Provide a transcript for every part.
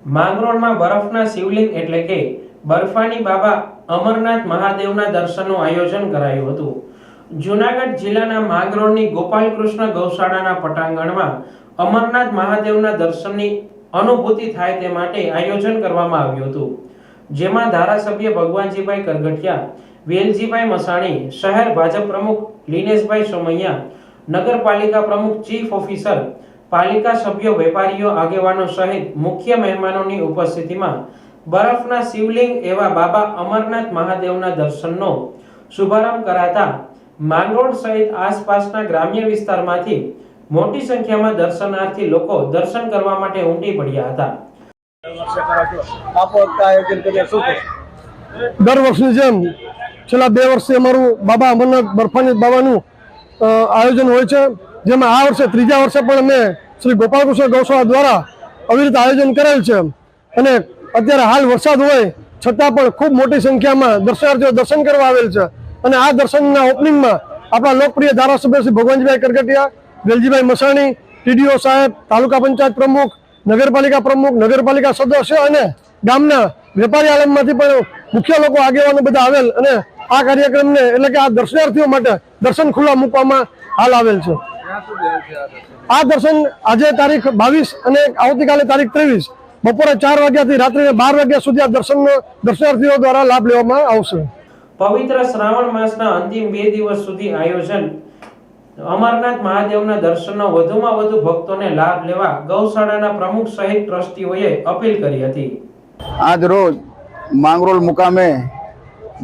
માંગરોળમાં બરફના શિવલિંગ એટલે કે બર્ફાની બાબા અમરનાથ મહાદેવના દર્શનનું આયોજન કરાયું હતું। જૂનાગઢ જિલ્લાના માંગરોળની ગોપાલકૃષ્ણ ગૌશાળાના પટાંગણમાં અમરનાથ મહાદેવના દર્શનની અનુભૂતિ થાય તે માટે આયોજન કરવામાં આવ્યું હતું, જેમાં ધારાસભ્ય ભગવાનજીભાઈ કરગઠિયા, વેલજીભાઈ મસાણી, શહેર ભાજપ પ્રમુખ લિનેશભાઈ સોમૈયા, નગરપાલિકા પ્રમુખ, ચીફ ઓફિસર, પાલિકા સભ્યો, વેપારીઓ, આગેવાનો સહિત મુખ્ય મહેમાનોની ઉપસ્થિતિમાં બરફના શિવલિંગ એવા બાબા અમરનાથ મહાદેવના દર્શનનો શુભારંભ કરાતા માંગરોળ સહિત આસપાસના ગ્રામ્ય વિસ્તારમાંથી મોટી સંખ્યામાં દર્શનાર્થી લોકો દર્શન કરવા માટે ઉમટી પડ્યા હતા। દર વર્ષની જેમ છેલ્લા 2 વર્ષથી અમારું બાબા અમરનાથ બર્ફાની બાબાનું આયોજન હોય છે, જેમાં આ વર્ષે 3જા વર્ષે પણ અમે શ્રી ગોપાલકૃષ્ણ ગૌશાળા દ્વારા આવી રીતે આયોજન કરેલ છે। અને અત્યારે હાલ વરસાદ હોય છતાં પણ ખૂબ મોટી સંખ્યામાં દર્શનાર્થીઓ દર્શન કરવા આવેલ છે। અને આ દર્શનના ઓપનિંગમાં આપણા લોકપ્રિય ધારાસભ્ય શ્રી ભગવાનજીભાઈ કરગઠિયા, વેલજીભાઈ મસાણી, ટીડીઓ સાહેબ, તાલુકા પંચાયત પ્રમુખ, નગરપાલિકા પ્રમુખ, નગરપાલિકા સદસ્ય અને ગામના વેપારી આલમમાંથી પણ મુખ્ય લોકો, આગેવાનો બધા આવેલ અને આ કાર્યક્રમને એટલે કે આ દર્શનાર્થીઓ માટે દર્શન ખુલ્લા મૂકવામાં હાલ આવેલ છે। આ દર્શન આજે તારીખ 22 અને આવતીકાલે તારીખ 23 બપોરે 4 વાગ્યાથી રાત્રે 12 વાગ્યા સુધી આ દર્શનનો દર્શનાર્થીઓ દ્વારા લાભ લેવામાં આવશે। પવિત્ર શ્રાવણ માસના અંતિમ 2 દિવસ સુધી આયોજન અમરનાથ મહાદેવના દર્શનનો વધુમાં વધુ ભક્તોને લાભ લેવા ગૌશાળાના પ્રમુખ સહિત ટ્રસ્ટીઓએ અપીલ કરી હતી। આજ રોજ માંગરોળ મુકામે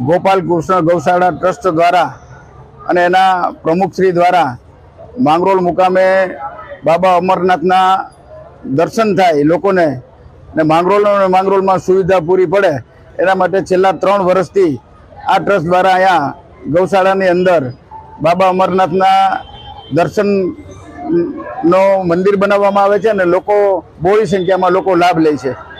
ગોપાલકૃષ્ણ ગૌશાળા ટ્રસ્ટ દ્વારા અને એના પ્રમુખશ્રી દ્વારા માંગરોળ મુકામે બાબા અમરનાથના દર્શન થાય લોકોને ને માંગરોળમાં સુવિધા પૂરી પડે એના માટે છેલ્લા 3 વર્ષથી આ ટ્રસ્ટ દ્વારા અહીંયા ગૌશાળાની અંદર બાબા અમરનાથના દર્શનનો મંદિર બનાવવામાં આવે છે અને લોકો બહોળી સંખ્યામાં લોકો લાભ લે છે।